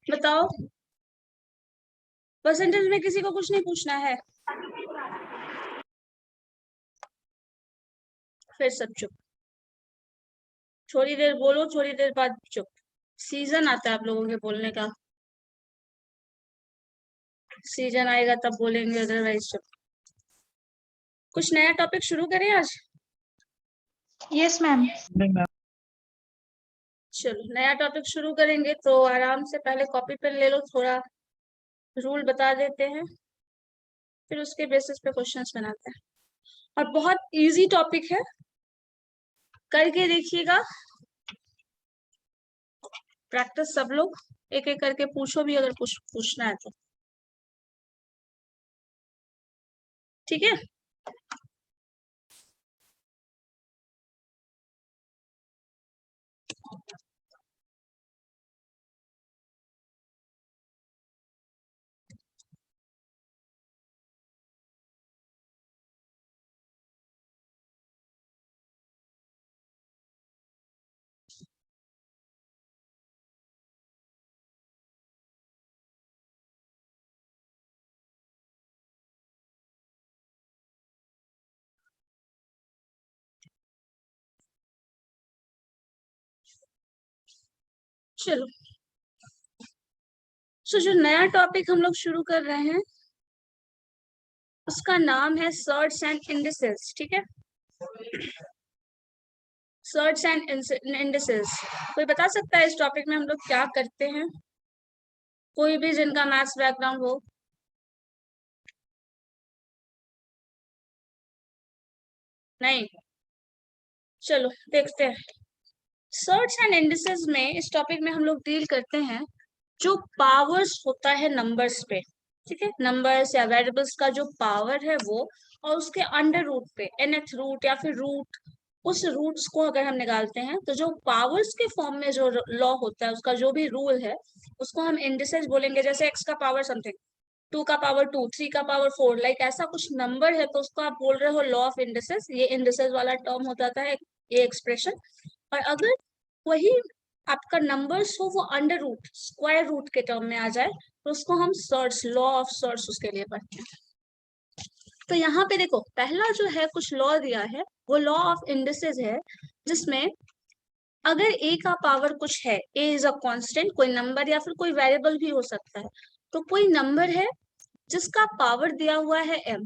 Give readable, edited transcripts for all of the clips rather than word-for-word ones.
बताओ, परसेंटेज में किसी को कुछ नहीं पूछना है? फिर सब चुप, थोड़ी देर बोलो, थोड़ी देर बाद चुप। सीजन आता है आप लोगों के बोलने का, सीजन आएगा तब बोलेंगे, अदरवाइज चुप। कुछ नया टॉपिक शुरू करें आज? Yes ma'am. चलो नया टॉपिक शुरू करेंगे तो आराम से पहले कॉपी पेन ले लो, थोड़ा रूल बता देते हैं, फिर उसके बेसिस पे क्वेश्चंस बनाते हैं। और बहुत इजी टॉपिक है, करके देखिएगा, प्रैक्टिस सब लोग एक एक करके पूछो भी अगर कुछ पूछना है तो। ठीक है, चलो। सो जो नया टॉपिक हम लोग शुरू कर रहे हैं उसका नाम है सर्ट्स एंड इंडिसेस। ठीक है, सर्ट्स एंड इंडिसेस। कोई बता सकता है इस टॉपिक में हम लोग क्या करते हैं? कोई भी जिनका मैथ्स बैकग्राउंड हो। नहीं, चलो देखते हैं। सर्ट्स एंड इंडिसेस में इस टॉपिक में हम लोग डील करते हैं जो पावर्स होता है नंबर्स पे। ठीक है, नंबर्स या वेरिएबल्स का जो पावर है वो, और उसके अंडर रूट पे nth रूट या फिर रूट, उस रूट्स को अगर हम निकालते हैं तो जो पावर्स के फॉर्म में जो लॉ होता है, उसका जो भी रूल है, उसको हम इंडिसेस बोलेंगे। जैसे x का पावर समथिंग, 2 का पावर 2, 3 का पावर 4, लाइक ऐसा कुछ नंबर है तो उसको आप बोल रहे हो लॉ ऑफ इंडिसेस। ये इंडिसेस वाला टर्म हो जाता है ये एक्सप्रेशन। और अगर वही आपका नंबर्स हो वो अंडर रूट, स्क्वायर रूट के टर्म में आ जाए तो उसको हम सर्ट्स, लॉ ऑफ सर्ट्स उसके लिए पढ़ते हैं। तो यहाँ पे देखो, पहला जो है कुछ लॉ दिया है वो लॉ ऑफ इंडिसेस है, जिसमें अगर a का पावर कुछ है, a इज अ कांस्टेंट, कोई नंबर या फिर कोई वेरिएबल भी हो सकता है, तो कोई नंबर है जिसका पावर दिया हुआ है m,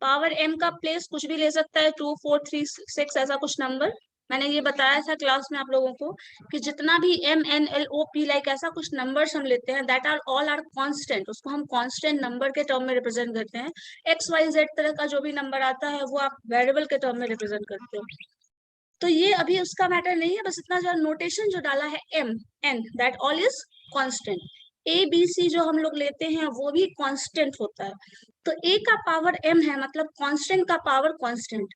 पावर m का प्लेस कुछ भी ले सकता है, 2, 4, 3, 6, ऐसा कुछ नंबर। मैंने ये बताया था क्लास में आप लोगों को कि जितना भी m n l o p like ऐसा कुछ नंबर्स हम लेते हैं, that are all are constant, उसको हम कांस्टेंट नंबर के टर्म में रिप्रेजेंट करते हैं। x y z तरह का जो भी नंबर आता है वो आप वेरिएबल के टर्म में रिप्रेजेंट करते हो। तो ये अभी उसका मैटर नहीं है, बस इतना जो नोटेशन जो डाला है m n, that all is constant. a b c जो हम लोग लेते हैं वो भी कांस्टेंट होता है। तो a का पावर m है, मतलब कांस्टेंट का पावर कांस्टेंट।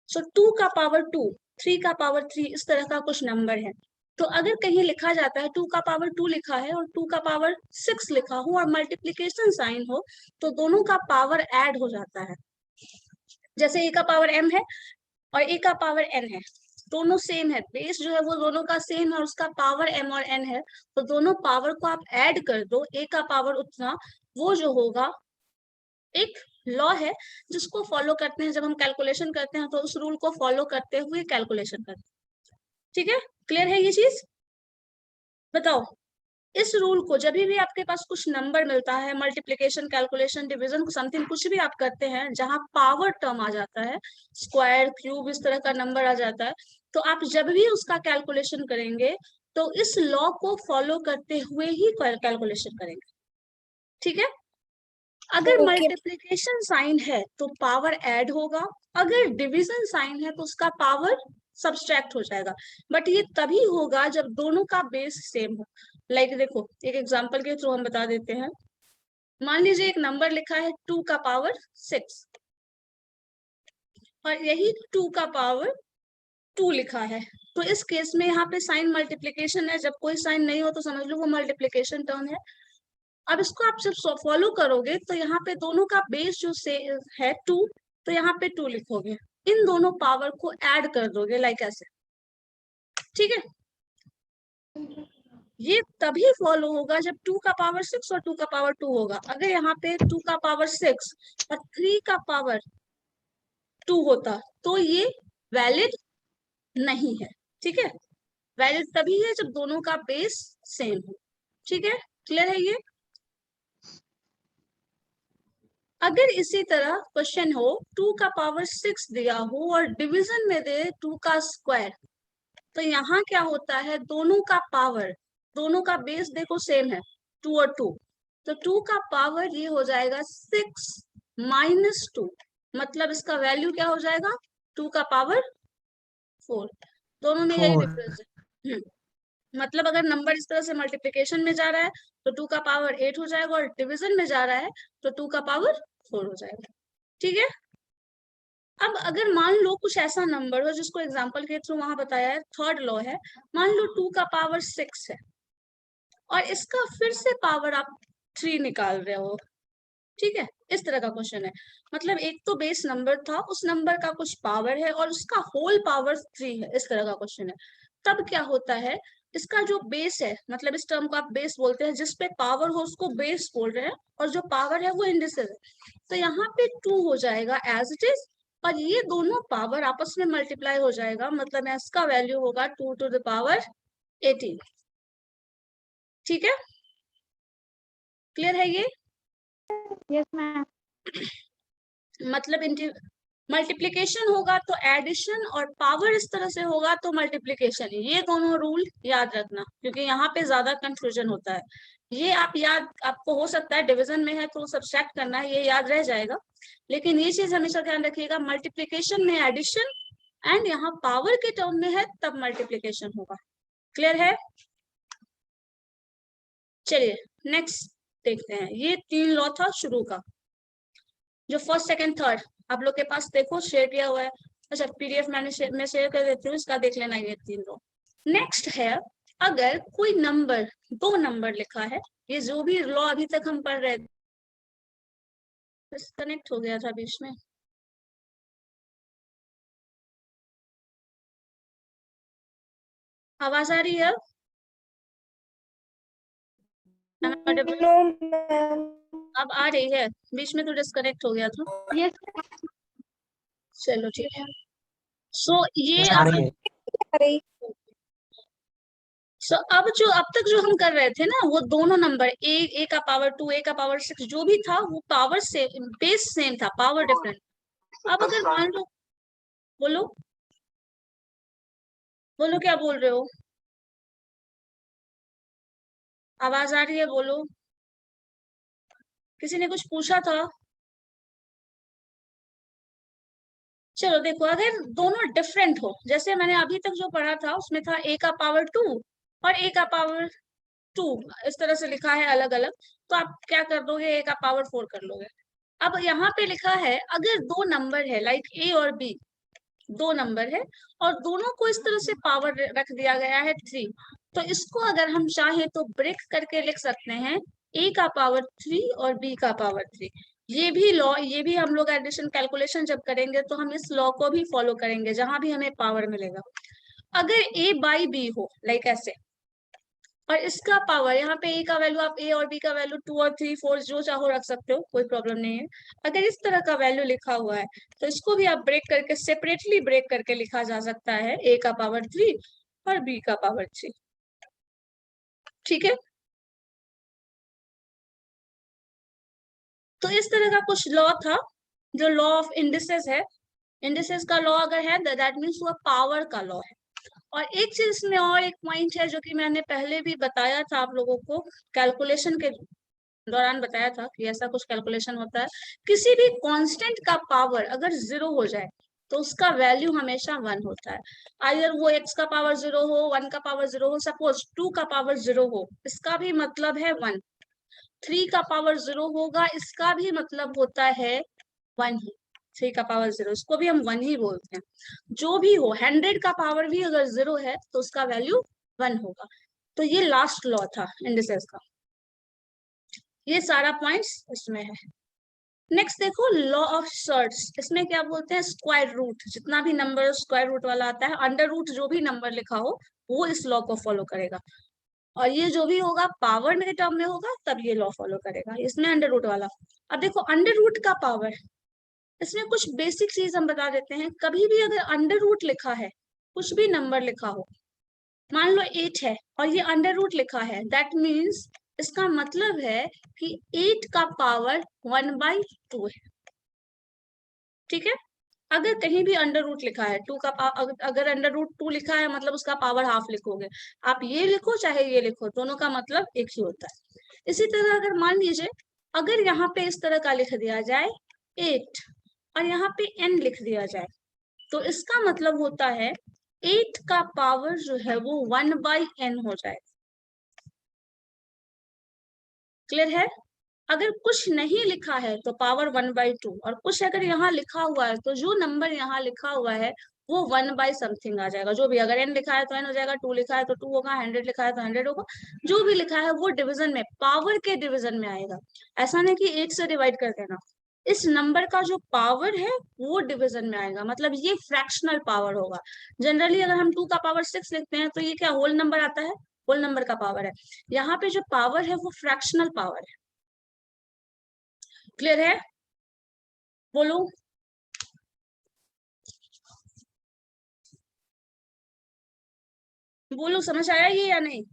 सो 2 का पावर 2, 3 का पावर 3, इस तरह का कुछ नंबर है। तो अगर कहीं लिखा जाता है 2 का पावर 2 लिखा है और 2 का पावर 6 लिखा हो और मल्टीप्लीकेशन साइन हो, तो दोनों का पावर ऐड हो जाता है। जैसे a का पावर m है और a का पावर n है, दोनों सेम है, बेस जो है वो दोनों का सेम है और उसका पावर m और n है, तो दोनों पावर को आप ऐड कर दो, a का पावर उतना, वो जो होगा एक लॉ है जिसको फॉलो करते हैं जब हम कैलकुलेशन करते हैं, तो उस रूल को फॉलो करते हुए कैलकुलेशन करते हैं। ठीक है, क्लियर है ये चीज? बताओ, इस रूल को जब भी आपके पास कुछ नंबर मिलता है, मल्टीप्लीकेशन, कैलकुलेशन, डिवीजन, समथिंग कुछ भी आप करते हैं जहां पावर टर्म आ जाता है, स्क्वायर, क्यूब, इस तरह का नंबर आ जाता है, तो आप जब भी उसका कैलकुलेशन करेंगे तो इस लॉ को फॉलो करते हुए ही कैलकुलेशन करेंगे। ठीक है, अगर मल्टीप्लिकेशन साइन है तो पावर ऐड होगा, अगर डिवीजन साइन है तो उसका पावर सब्सट्रैक्ट हो जाएगा। बट ये तभी होगा जब दोनों का बेस सेम हो। लाइक देखो, एक एग्जांपल के थ्रू हम बता देते हैं। मान लीजिए एक नंबर लिखा है 2 का पावर 6 और यही 2 का पावर 2 लिखा है, तो इस केस में यहाँ पे साइन मल्टीप्लिकेशन है, जब कोई साइन नहीं हो तो समझ लो वो मल्टीप्लिकेशन टर्म है। अब इसको आप जब फॉलो करोगे तो यहाँ पे दोनों का बेस जो से है 2, तो यहाँ पे 2 लिखोगे, इन दोनों पावर को ऐड कर दोगे, लाइक ऐसे। ठीक है, ये तभी फॉलो होगा जब 2 का पावर 6 और 2 का पावर 2 होगा। अगर यहाँ पे 2 का पावर 6 और 3 का पावर 2 होता तो ये वैलिड नहीं है। ठीक है, वैलिड तभी है जब दोनों का बेस सेम हो। ठीक है, क्लियर है ये? अगर इसी तरह क्वेश्चन हो 2 का पावर 6 दिया हो और डिवीजन में दे 2 का स्क्वायर, तो यहाँ क्या होता है, दोनों का पावर, दोनों का बेस देखो सेम है 2 और 2, तो 2 का पावर ये हो जाएगा 6 माइनस 2, मतलब इसका वैल्यू क्या हो जाएगा 2 का पावर 4। दोनों में यही 4। डिफरेंस है। मतलब अगर नंबर इस तरह से मल्टीप्लिकेशन में जा रहा है तो 2 का पावर 8 हो जाएगा, और डिवीजन में जा रहा है तो 2 का पावर 4 हो जाएगा। ठीक है, अब अगर मान लो कुछ ऐसा नंबर हो जिसको एग्जांपल के थ्रू वहां बताया है, थर्ड लॉ है, मान लो 2 का पावर 6 है और इसका फिर से पावर आप 3 निकाल रहे हो। ठीक है, इस तरह का क्वेश्चन है, मतलब एक तो बेस नंबर था, उस नंबर का कुछ पावर है और उसका होल पावर 3 है, इस तरह का क्वेश्चन है। तब क्या होता है, इसका जो बेस है, मतलब इस टर्म को आप बेस बोलते हैं, जिसपे पावर हो उसको बेस बोल रहे हैं, और जो पावर है वो इंडिसेस है। तो यहाँ पे 2 हो जाएगा एज इट इज, और ये दोनों पावर आपस में मल्टीप्लाई हो जाएगा, मतलब इसका वैल्यू होगा 2 टू द पावर 18। ठीक है, क्लियर है ये? Yes, ma'am. मतलब मल्टीप्लिकेशन होगा तो एडिशन, और पावर इस तरह से होगा तो मल्टीप्लिकेशन। ये दोनों रूल याद रखना, क्योंकि यहाँ पे ज्यादा कंफ्यूजन होता है। ये आप याद, आपको हो सकता है डिवीजन में है तो सब्ट्रैक्ट करना है, ये याद रह जाएगा, लेकिन ये चीज हमेशा ध्यान रखिएगा, मल्टीप्लिकेशन में एडिशन, एंड यहाँ पावर के टर्म में है तब मल्टीप्लिकेशन होगा। क्लियर है? चलिए नेक्स्ट देखते हैं। ये 3 लॉ था शुरू का, जो फर्स्ट सेकंड थर्ड आप लोग के पास देखो शेयर किया हुआ है। अच्छा, पीडीएफ मैंने मैं शेयर कर देती हूँ, इसका देख लेना ये 3 रो। नेक्स्ट है, अगर कोई नंबर, 2 नंबर लिखा है, ये जो भी लॉ अभी तक हम पढ़ रहे थे, डिस्कनेक्ट हो गया था बीच में। आवाज आ रही है अब? Am I audible? No, ma'am. अब आ रही है, बीच में तो डिस्कनेक्ट हो गया था। Yes, चलो ठीक है। सो ये आ अब रही है। अब जो अब तक जो हम कर रहे थे ना, वो दोनों नंबर ए का पावर 2, ए का पावर 6 जो भी था, वो पावर से बेस सेम था, पावर डिफरेंट। अब अगर मान लो, बोलो बोलो क्या बोल रहे हो, आवाज आ रही है, बोलो। किसी ने कुछ पूछा था? चलो देखो, अगर दोनों डिफरेंट हो, जैसे मैंने अभी तक जो पढ़ा था उसमें था ए का पावर 2 और ए का पावर 2, इस तरह से लिखा है अलग अलग, तो आप क्या कर दोगे, ए का पावर 4 कर लोगे। अब यहाँ पे लिखा है अगर 2 नंबर है, लाइक ए और बी, 2 नंबर है और दोनों को इस तरह से पावर रख दिया गया है 3, तो इसको अगर हम चाहें तो ब्रेक करके लिख सकते हैं ए का पावर 3 और बी का पावर 3। ये भी लॉ, ये भी हम लोग एडिशन कैलकुलेशन जब करेंगे तो हम इस लॉ को भी फॉलो करेंगे, जहां भी हमें पावर मिलेगा। अगर ए बाई बी हो, लाइक ऐसे, और इसका पावर, यहाँ पे ए का वैल्यू आप ए और बी का वैल्यू 2 और 3 4 जो चाहो रख सकते हो, कोई प्रॉब्लम नहीं है। अगर इस तरह का वैल्यू लिखा हुआ है तो इसको भी आप ब्रेक करके, सेपरेटली ब्रेक करके लिखा जा सकता है, ए का पावर 3 और बी का पावर 3। ठीक है, तो इस तरह का कुछ लॉ था, जो लॉ ऑफ इंडिसेस है। इंडिसेस का लॉ अगर है दैट मीन्स वो पावर का लॉ है। और एक चीज इसमें और एक पॉइंट है जो कि मैंने पहले भी बताया था आप लोगों को, कैलकुलेशन के दौरान बताया था कि ऐसा कुछ कैलकुलेशन होता है, किसी भी कांस्टेंट का पावर अगर 0 हो जाए तो उसका वैल्यू हमेशा 1 होता है। अगर वो x का पावर 0 हो, 1 का पावर 0 हो, सपोज 2 का पावर 0 हो, इसका भी मतलब है 1। 3 का पावर 0 होगा, इसका भी मतलब होता है 1 ही। 3 का पावर 0, इसको भी हम 1 ही बोलते हैं। जो भी हो, 100 का पावर भी अगर 0 है तो उसका वैल्यू 1 होगा। तो ये लास्ट लॉ था इंडिसेस का, ये सारा पॉइंट्स इसमें है। नेक्स्ट देखो, लॉ ऑफ सर्ट्स, इसमें क्या बोलते हैं, स्क्वायर रूट, जितना भी नंबर स्क्वायर रूट वाला आता है, अंडर रूट जो भी नंबर लिखा हो वो इस लॉ को फॉलो करेगा। और ये जो भी होगा पावर में टर्म में होगा तब ये लॉ फॉलो करेगा, इसमें अंडर रूट वाला। अब देखो अंडर रूट का पावर, इसमें कुछ बेसिक चीज हम बता देते हैं। कभी भी अगर अंडर रूट लिखा है, कुछ भी नंबर लिखा हो, मान लो 8 है और ये अंडर रूट लिखा है, दैट मीन्स इसका मतलब है कि 8 का पावर 1/2 है। ठीक है, अगर कहीं भी अंडर रूट लिखा है 2 का अगर अंडर रूट 2 लिखा है मतलब उसका पावर हाफ लिखोगे। आप ये लिखो चाहे ये लिखो, दोनों का मतलब एक ही होता है। इसी तरह अगर मान लीजिए अगर यहाँ पे इस तरह का लिख दिया जाए 8 और यहाँ पे n लिख दिया जाए, तो इसका मतलब होता है 8 का पावर जो है वो 1/n हो जाए। क्लियर है? अगर कुछ नहीं लिखा है तो पावर 1/2, और कुछ अगर यहाँ लिखा हुआ है तो जो नंबर यहाँ लिखा हुआ है वो 1/समथिंग आ जाएगा। जो भी, अगर n लिखा है तो n हो जाएगा, 2 लिखा है तो 2 होगा, 100 लिखा है तो 100 होगा। जो भी लिखा है वो डिवीजन में, पावर के डिवीजन में आएगा। ऐसा नहीं कि 8 से डिवाइड कर देना, इस नंबर का जो पावर है वो डिवीजन में आएगा, मतलब ये फ्रैक्शनल पावर होगा। जनरली अगर हम 2 का पावर 6 लिखते हैं तो ये क्या होल नंबर आता है, होल नंबर का पावर है। यहाँ पे जो पावर है वो फ्रैक्शनल पावर है। क्लियर है? बोलो। बोलो, समझ आया ये या नहीं?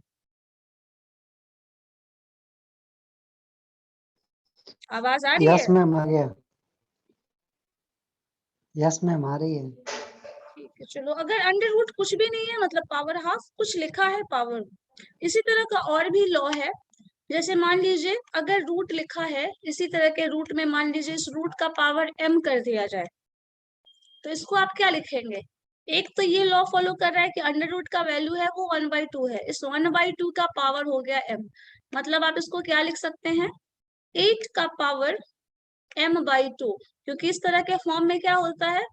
आवाज आ रही है? यस मैम आ गया। यस मैम आ रही है। ठीक है, चलो। अगर अंडर रूट कुछ भी नहीं है मतलब पावर हाफ, कुछ लिखा है पावर। इसी तरह का और भी लॉ है। जैसे मान लीजिए अगर रूट लिखा है, इसी तरह के रूट में मान लीजिए इस रूट का पावर m कर दिया जाए, तो इसको आप क्या लिखेंगे? एक तो ये लॉ फॉलो कर रहा है कि अंडर रूट का वैल्यू है वो 1/2 है, इस 1/2 का पावर हो गया m। मतलब आप इसको क्या लिख सकते हैं? 8 का पावर m/2, क्योंकि इस तरह के फॉर्म में क्या होता है,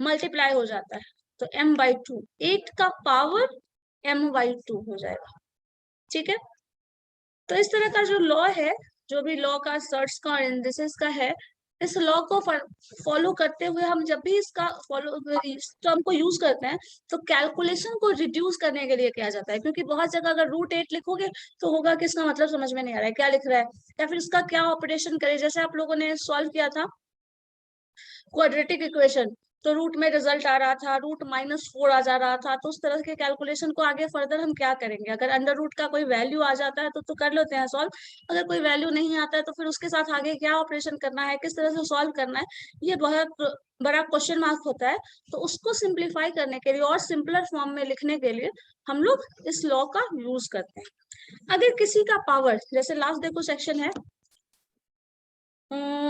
मल्टीप्लाई हो जाता है। तो m/2, 8 का पावर m/2 हो जाएगा। ठीक है, तो इस तरह का जो लॉ है, जो भी लॉ का सर्च का और इंडिसेस का है, इस लॉ को फॉलो करते हुए हम जब भी इसका फॉलो इस टर्म को यूज करते हैं तो कैलकुलेशन को रिड्यूस करने के लिए किया जाता है। क्योंकि बहुत जगह अगर √8 लिखोगे तो होगा कि इसका मतलब समझ में नहीं आ रहा है क्या लिख रहा है, या फिर इसका क्या ऑपरेशन करे। जैसे आप लोगों ने सॉल्व किया था क्वाड्रेटिक इक्वेशन, तो रूट में रिजल्ट आ रहा था, रूट -4 आ जा रहा था। तो उस तरह के कैलकुलेशन को आगे फर्दर हम क्या करेंगे, अगर अंडर रूट का कोई वैल्यू आ जाता है तो कर लेते हैं सॉल्व। अगर कोई वैल्यू नहीं आता है तो फिर उसके साथ आगे क्या ऑपरेशन करना है, किस तरह से सॉल्व करना है, ये बहुत बड़ा क्वेश्चन मार्क होता है। तो उसको सिंप्लीफाई करने के लिए और सिंपलर फॉर्म में लिखने के लिए हम लोग इस लॉ का यूज करते हैं। अगर किसी का पावर, जैसे लास्ट देखो सेक्शन है,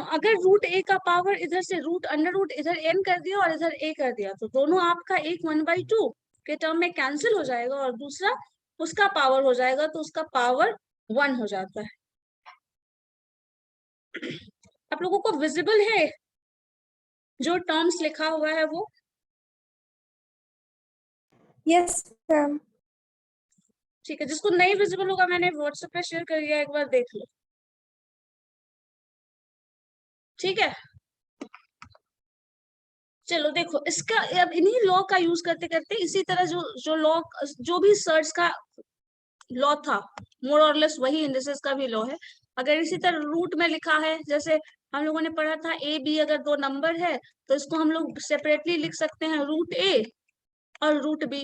अगर √a का पावर इधर से रूट अंडर रूट इधर n कर दिया और इधर a कर दिया, तो दोनों आपका एक 1/2 के टर्म में कैंसिल हो जाएगा और दूसरा उसका पावर हो जाएगा, तो उसका पावर 1 हो जाता है। आप लोगों को विजिबल है जो टर्म्स लिखा हुआ है वो? Yes ma'am. ठीक है, जिसको नहीं विजिबल होगा मैंने व्हाट्सएप पे शेयर कर दिया, एक बार देख लो। ठीक है, चलो देखो इसका, अब इन्हीं लॉ का यूज करते करते इसी तरह जो जो लॉ, जो भी सर्च का लॉ था मोर और लेस वही इंडिसेस का भी लॉ है। अगर इसी तरह रूट में लिखा है, जैसे हम लोगों ने पढ़ा था a b अगर दो नंबर है तो इसको हम लोग सेपरेटली लिख सकते हैं √a और √b।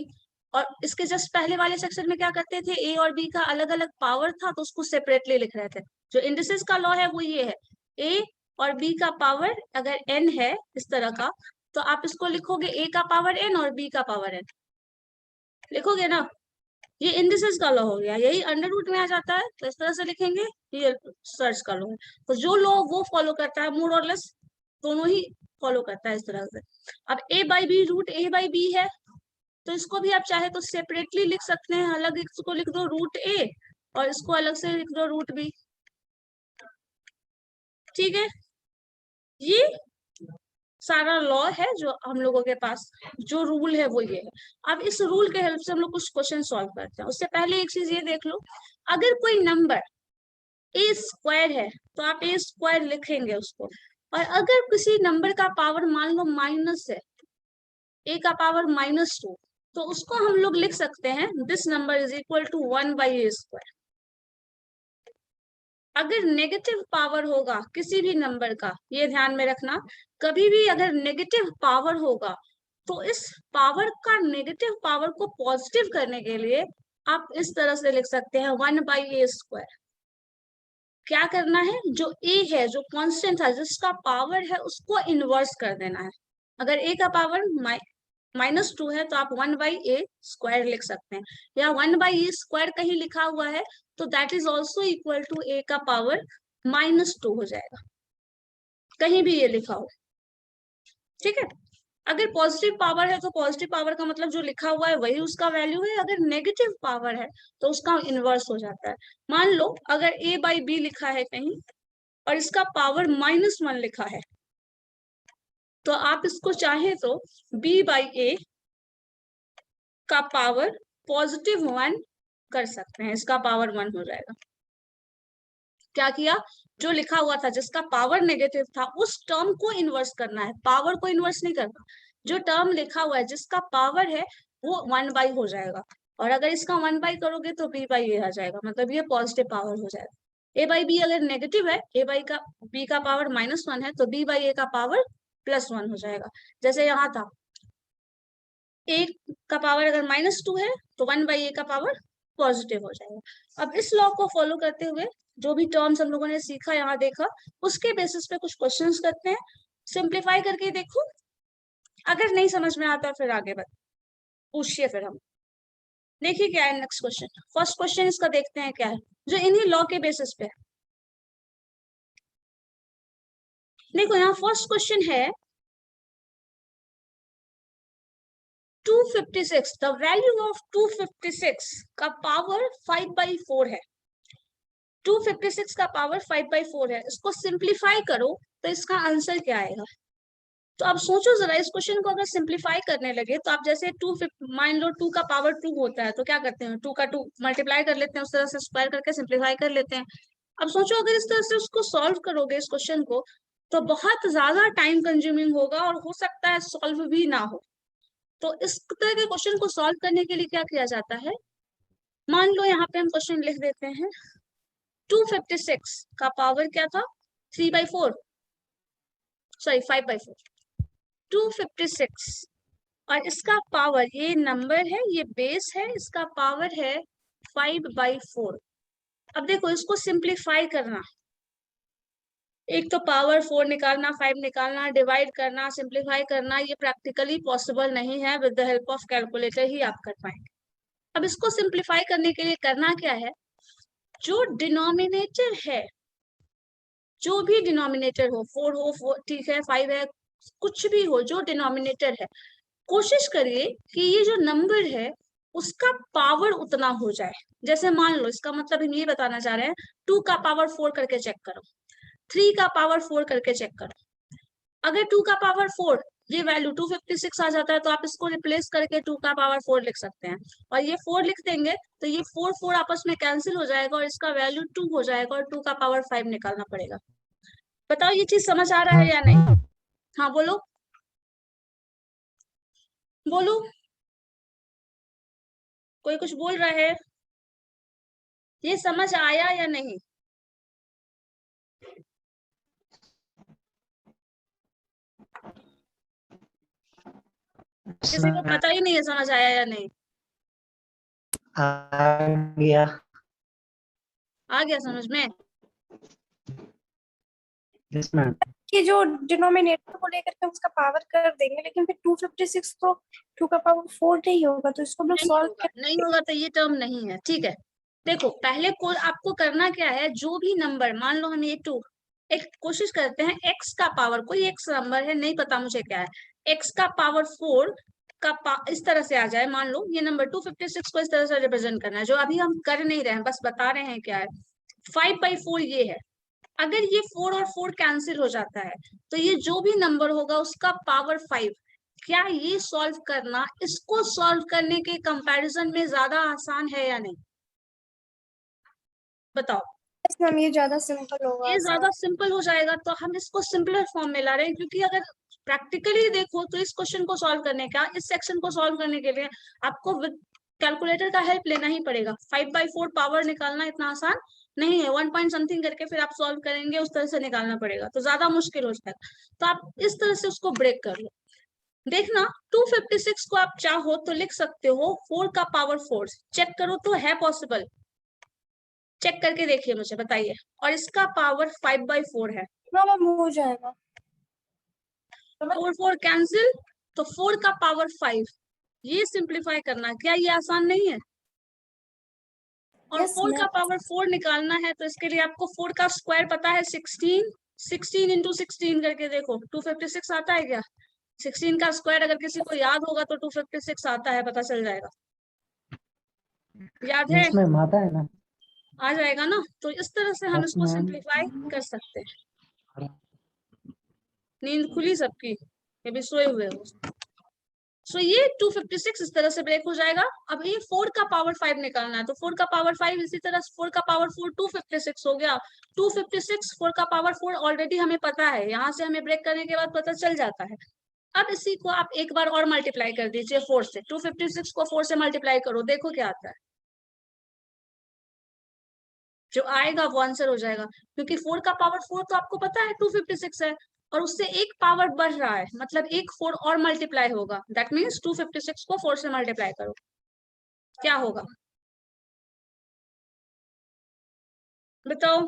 और इसके जस्ट पहले वाले सेक्शन में क्या करते थे, a और b का अलग अलग पावर था तो उसको सेपरेटली लिख रहे थे। जो इंडिसेस का लॉ है वो ये है, a और b का पावर अगर n है इस तरह का, तो आप इसको लिखोगे a का पावर n और b का पावर n, लिखोगे ना। ये इंडिसेस का लॉ हो गया, यही अंडर रूट में आ जाता है तो इस तरह से लिखेंगे। ये सर्च का लॉ है, तो जो लॉ वो फॉलो करता है मोर और लेस दोनों ही फॉलो करता है इस तरह से। अब a/b √a/b है, तो इसको भी आप चाहे तो सेपरेटली लिख सकते हैं, अलग इसको लिख दो √a और इसको अलग से लिख दो √b। ठीक है, ये सारा लॉ है जो हम लोगों के पास, जो रूल है वो ये है। अब इस रूल के हेल्प से हम लोग कुछ क्वेश्चन सॉल्व करते हैं। उससे पहले एक चीज ये देख लो, अगर कोई नंबर a² है तो आप a² लिखेंगे उसको। और अगर किसी नंबर का पावर मान लो माइनस है, a का पावर -2, तो उसको हम लोग लिख सकते हैं this number is equal to 1/a²। अगर नेगेटिव पावर होगा किसी भी नंबर का, ये ध्यान में रखना, कभी भी अगर नेगेटिव पावर होगा तो इस पावर का नेगेटिव पावर को पॉजिटिव करने के लिए आप इस तरह से लिख सकते हैं 1/a²। क्या करना है, जो a है, जो कांस्टेंट है, जिसका पावर है, उसको इनवर्स कर देना है। अगर a का पावर -2 है तो आप 1/a² लिख सकते हैं, या 1/a² कहीं लिखा हुआ है तो that is also equal to a का पावर -2 हो जाएगा, कहीं भी ये लिखा हो। ठीक है, अगर पॉजिटिव पावर है तो पॉजिटिव पावर का मतलब जो लिखा हुआ है वही उसका वैल्यू है, अगर नेगेटिव पावर है तो उसका इनवर्स हो जाता है। मान लो अगर a/b लिखा है कहीं और इसका पावर -1 लिखा है, तो आप इसको चाहे तो b/a का पावर +1 कर सकते हैं, इसका पावर 1 हो जाएगा। क्या किया, जो लिखा हुआ था जिसका पावर नेगेटिव था उस टर्म को इनवर्स करना है, पावर को इनवर्स नहीं करना। जो टर्म लिखा हुआ है जिसका पावर है वो 1/, हो जाएगा, और अगर इसका 1/, करोगे तो b/a आ जाएगा, मतलब ये पॉजिटिव पावर हो जाएगा। a/b अगर नेगेटिव है, b का पावर -1 है, तो b/a का पावर +1 हो जाएगा। जैसे यहाँ था a का पावर अगर -2 है तो 1/a का पावर पॉजिटिव हो जाएगा। अब इस लॉ को फॉलो करते हुए जो भी टर्म्स हम लोगों ने सीखा, यहाँ देखा, उसके बेसिस पे कुछ क्वेश्चंस करते हैं, सिंप्लीफाई करके देखो, अगर नहीं समझ में आता फिर आगे बढ़ पूछिए फिर हम। देखिए क्या है नेक्स्ट क्वेश्चन। फर्स्ट क्वेश्चन इसका देखते हैं क्या है, जो इन्हीं लॉ के बेसिस पे है। देखो यहाँ फर्स्ट क्वेश्चन है 256, द वैल्यू ऑफ 256 का पावर 5/4 है। 256 का पावर 5/4 है, इसको सिंप्लीफाई करो तो इसका आंसर क्या आएगा। तो आप सोचो जरा, इस क्वेश्चन को अगर सिंप्लीफाई करने लगे तो आप जैसे मान लो 2 का पावर 2 होता है तो क्या करते हैं, 2 का 2 मल्टीप्लाई कर लेते हैं, उस तरह से स्क्वायर करके सिंप्लीफाई कर लेते हैं। अब सोचो अगर इस तरह से उसको सॉल्व करोगे इस क्वेश्चन को, तो बहुत ज्यादा टाइम कंज्यूमिंग होगा और हो सकता है सॉल्व भी ना हो। तो इस तरह के क्वेश्चन को सॉल्व करने के लिए क्या किया जाता है, मान लो यहाँ पे हम क्वेश्चन लिख देते हैं 256 का पावर क्या था, 3/4, सॉरी 5/4, 256, और इसका पावर, ये नंबर है, ये बेस है, इसका पावर है 5/4। अब देखो इसको सिंप्लीफाई करना, एक तो पावर 4 निकालना, 5 निकालना, डिवाइड करना, सिंप्लीफाई करना, ये प्रैक्टिकली पॉसिबल नहीं है, with the help of calculator ही आप कर पाएंगे। अब इसको सिंप्लीफाई करने के लिए करना क्या है, जो डिनोमिनेटर है, जो भी डिनोमिनेटर हो, 4 हो, ठीक है, 5 है, कुछ भी हो, जो डिनोमिनेटर है, कोशिश करिए कि ये जो नंबर है उसका पावर उतना हो जाए। जैसे मान लो, इसका मतलब हम ये बताना चाह रहे हैं 2 का पावर 4 करके चेक करो, 3 का पावर 4 करके चेक करो। अगर 2 का पावर 4, ये वैल्यू 256 आ जाता है, तो आप इसको रिप्लेस करके 2 का पावर 4 लिख सकते हैं, और ये 4 लिख देंगे तो ये 4 आपस में कैंसिल हो जाएगा और इसका वैल्यू 2 हो जाएगा, और 2 का पावर 5 निकालना पड़ेगा। बताओ ये चीज समझ आ रहा है या नहीं। हाँ बोलो बोलो, कोई कुछ बोल रहा है, ये समझ आया या नहीं। किसी को पता ही नहीं है समझ आया या नहीं। आ गया। आ गया समझ में। Yes ma'am. कि जो डिनोमिनेटर को लेकर के हम उसका पावर कर देंगे, लेकिन फिर 256 तो 2 का पावर 4 नहीं होगा, तो इसको हम लोग सॉल्व नहीं होगा तो ये टर्म नहीं है, ठीक है। देखो पहले को आपको करना क्या है, जो भी नंबर, मान लो हम ये 2, एक कोशिश करते हैं x का पावर, कोई x नंबर है, नहीं पता मुझे क्या है, x का पावर 4 का इस तरह से आ जाए, मान लो ये नंबर 256 को इस तरह से रिप्रेजेंट करना है, जो अभी हम कर नहीं रहे हैं, बस बता रहे हैं क्या है। 5/4 ये है, अगर ये 4 और 4 कैंसिल हो जाता है तो ये जो भी नंबर होगा उसका पावर 5। क्या ये सॉल्व करना इसको सॉल्व करने के कंपैरिजन में ज्यादा आसान है या नहीं, बताओ। मैम, ये ज्यादा सिंपल होगा, ये आसान। ज्यादा सिंपल हो जाएगा, तो हम इसको सिंपलर फॉर्म में ला रहे हैं, क्योंकि अगर प्रैक्टिकली देखो तो इस क्वेश्चन को सॉल्व करने का, इस सेक्शन को सॉल्व करने के लिए आपको कैलकुलेटर का हेल्प लेना ही पड़ेगा। 5/4 पावर निकालना इतना आसान नहीं है, 1 पॉइंट समथिंग करके फिर आप सॉल्व करेंगे, उस तरह से निकालना पड़ेगा तो ज्यादा मुश्किल हो जाएगा। तो आप इस तरह से उसको ब्रेक कर लो। देखना 256 को आप चाहो तो लिख सकते हो 4 का पावर 4, चेक करो तो है पॉसिबल, चेक करके देखिए मुझे बताइए। और इसका पावर 5/4 है, हाँ मैम हो जाएगा। 4 4 कैंसिल, तो 4 का पावर 5, ये सिंप्लीफाई करना, क्या ये आसान नहीं है? और यस 4 का मैम। पावर 4 निकालना है तो इसके लिए आपको 4 का स्क्वायर पता है 16, 16 इंटू 16 करके देखो 256 आता है क्या? 16 का स्क्वायर अगर किसी को याद होगा तो 256 आता है, पता चल जाएगा। याद है? यस मैम आता है ना। आ जाएगा ना। तो इस तरह से हम यस इसको मैम। सिंप्लीफाई कर सकते हैं। नींद खुली सबकी, ये भी सोए हुए हो। सो ये 256 इस तरह से ब्रेक हो जाएगा। अब ये 4 का पावर 5 निकालना है तो 4 का पावर 5 इसी तरह 4 का पावर 4 256 हो गया। 256 4 का पावर 4 ऑलरेडी हमें पता है, यहाँ से हमें ब्रेक करने के बाद पता चल जाता है। अब इसी को आप एक बार और मल्टीप्लाई कर दीजिए 4 से, 256 को 4 से मल्टीप्लाई करो, देखो क्या आता है। जो आएगा वो आंसर हो जाएगा, क्योंकि 4 का पावर 4 तो आपको पता है 256 है, और उससे एक पावर बढ़ रहा है, मतलब एक 4 और मल्टीप्लाई होगा। दैट मीन्स 256 को 4 से मल्टीप्लाई करो, क्या होगा बताओ?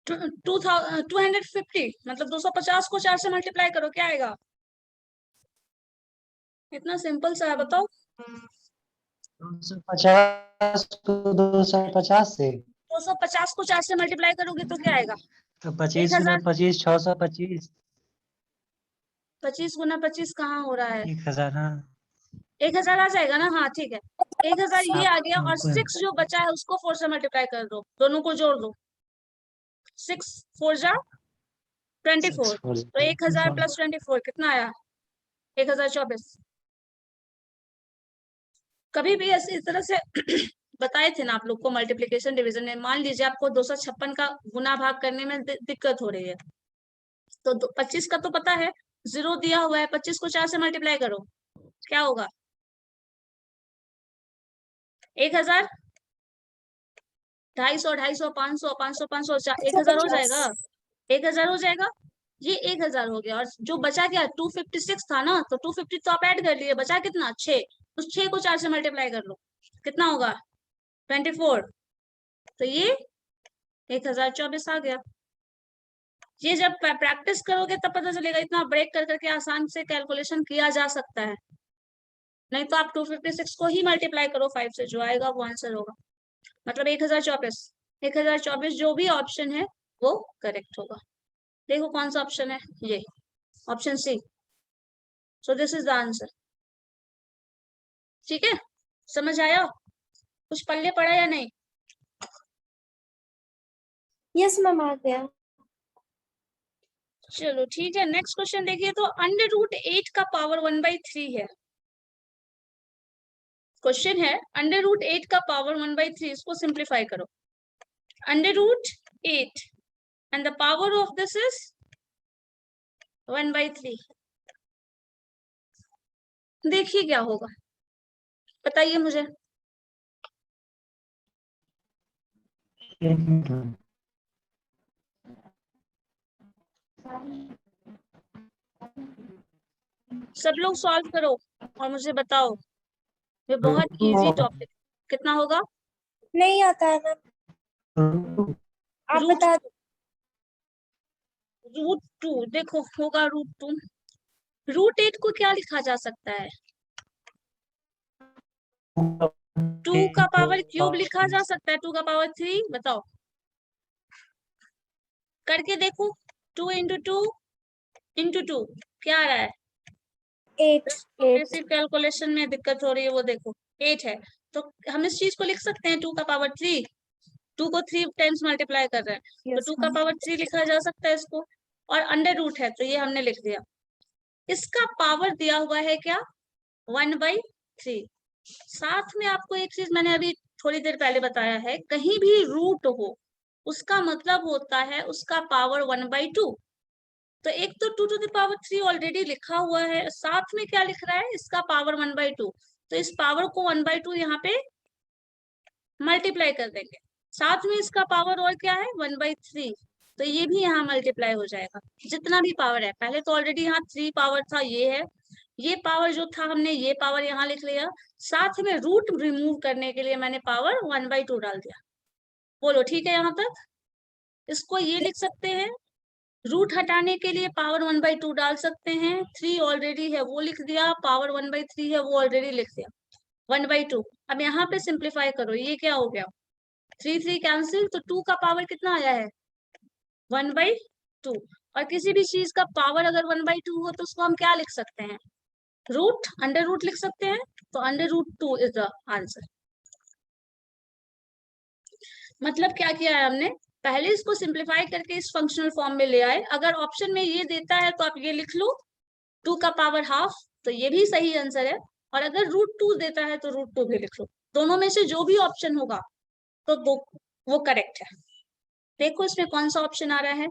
टू 250, मतलब 250 को 4 से मल्टीप्लाई करो, क्या आएगा? इतना सिंपल सा है, बताओ। 250 को 250 से 250 को 4 से मल्टीप्लाई करोगे तो क्या आएगा? तो 25 गुना 1000। 25 625 25 गुना 25 कहाँ हो रहा है? 1000। हाँ 1000 आ जाएगा ना? हाँ ठीक है, 1000 ये आ गया, और आपको 6 जो बचा है उसको 4 से मल्टीप्लाई कर दो, दोनों को जोड़ दो। 6 4 जा 24, 6 तो 1000 प्लस 24 कितना आया? 1024। कभी भी ऐसे इस तरह से बताए थे ना आप लोग को मल्टीप्लिकेशन डिवीजन में, मान लीजिए आपको 256 का गुना भाग करने में दिक्कत हो रही है, तो 25 का तो पता है, 0 दिया हुआ है, 25 को 4 से मल्टीप्लाई करो, क्या होगा? 1000, 250, 250, 500, 500, 500, 1000 हो जाएगा, 1000 हो जाएगा। ये 1000 हो गया, और जो बचा क्या 256 था ना, तो 250 तो आप ऐड कर लिए, बचा कितना 6, उस 6 को 4 से मल्टीप्लाई कर लो, कितना होगा 24, तो ये 1024 आ गया। ये जब प्रैक्टिस करोगे तब पता चलेगा, इतना ब्रेक कर करके आसान से कैलकुलेशन किया जा सकता है। नहीं तो आप 256 को ही मल्टीप्लाई करो 5 से, जो आएगा वो आंसर होगा, मतलब 1024। 1024 जो भी ऑप्शन है वो करेक्ट होगा। देखो कौन सा ऑप्शन है, ये option C. So this is the answer. ठीक है, समझ आया? कुछ पल्ले पड़ा या नहीं? यस मैम आ गया। चलो ठीक है, नेक्स्ट क्वेश्चन देखिए। तो √8 का पावर 1/3 है। क्वेश्चन है √8 का पावर 1/3, इसको सिंप्लीफाई करो। √8 and the power of this is 1/3। देखिए क्या होगा, बताइए मुझे। सब लोग सॉल्व करो और मुझे बताओ, ये बहुत इजी टॉपिक। कितना होगा? नहीं आता है मैम, आप रूट बता दो। √2, देखो होगा √2। √8 को क्या लिखा जा सकता है? 2 का पावर क्यूब लिखा जा सकता है, 2 का पावर 3, बताओ करके देखो। 2 इंटू 2 इंटू 2 क्या आ रहा है? 8 बेसिक कैलकुलेशन में दिक्कत हो रही है वो देखो, 8 है, तो हम इस चीज को लिख सकते हैं 2 का पावर 3, 2 को 3 टाइम्स मल्टीप्लाई कर रहे हैं, तो 2 का पावर 3 लिखा जा सकता है इसको। और अंडर रूट है तो ये हमने लिख दिया। इसका पावर दिया हुआ है क्या? 1/3। साथ में आपको एक चीज मैंने अभी थोड़ी देर पहले बताया है, कहीं भी रूट हो उसका मतलब होता है उसका पावर 1/2। तो एक तो 2⁻³ ऑलरेडी लिखा हुआ है, साथ में क्या लिख रहा है, इसका पावर 1/2। तो इस पावर को 1/2 यहाँ पे मल्टीप्लाई कर देंगे, साथ में इसका पावर और क्या है 1/3, तो ये भी यहाँ मल्टीप्लाई हो जाएगा। जितना भी पावर है, पहले तो ऑलरेडी यहाँ 3 पावर था, ये है, ये पावर जो था हमने ये पावर यहाँ लिख लिया, साथ में रूट रिमूव करने के लिए मैंने पावर 1/2 डाल दिया। बोलो ठीक है यहाँ तक? इसको ये लिख सकते हैं, रूट हटाने के लिए पावर 1/2 डाल सकते हैं, 3 ऑलरेडी है वो लिख दिया, पावर 1/3 है वो ऑलरेडी लिख दिया, 1/2। अब यहाँ पे सिंप्लीफाई करो, ये क्या हो गया, 3 कैंसिल, तो 2 का पावर कितना आया है 1/2। और किसी भी चीज का पावर अगर 1/2 हो तो उसको हम क्या लिख सकते हैं, रूट, अंडर रूट लिख सकते हैं, तो अंडर√2 इज द आंसर। मतलब क्या किया है हमने, पहले इसको सिंप्लीफाई करके इस फंक्शनल फॉर्म में ले आए। अगर ऑप्शन में ये देता है तो आप ये लिख लो 2 का पावर हाफ, तो ये भी सही आंसर है। और अगर √2 देता है तो √2 भी लिख लो, दोनों में से जो भी ऑप्शन होगा तो वो करेक्ट है। देखो इसमें कौन सा ऑप्शन आ रहा है,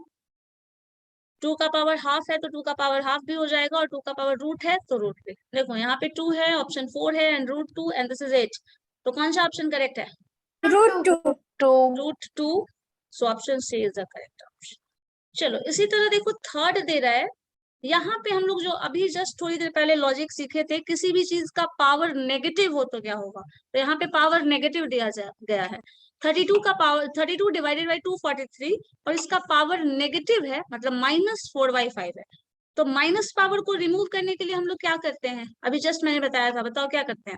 2 का पावर हाफ है तो 2 का पावर हाफ भी हो जाएगा, और 2 का पावर रूट है तो रूट भी। देखो यहाँ पे 2 है, ऑप्शन 4 है, एंड √2, एंड दिस इज 8। तो कौन सा ऑप्शन करेक्ट है, √2। √2। So option C is the correct option. चलो इसी तरह देखो थर्ड दे रहा है, यहाँ पे हम लोग जो अभी जस्ट थोड़ी देर पहले लॉजिक सीखे थे, किसी भी चीज का पावर नेगेटिव हो तो क्या होगा, तो यहाँ पे पावर नेगेटिव दिया गया है। 32 का पावर 32 डिवाइडेड बाई 243, और इसका पावर नेगेटिव है, मतलब -4/5 है। तो माइनस पावर को रिमूव करने के लिए हम लोग क्या करते हैं, अभी जस्ट मैंने बताया था, बताओ क्या करते हैं।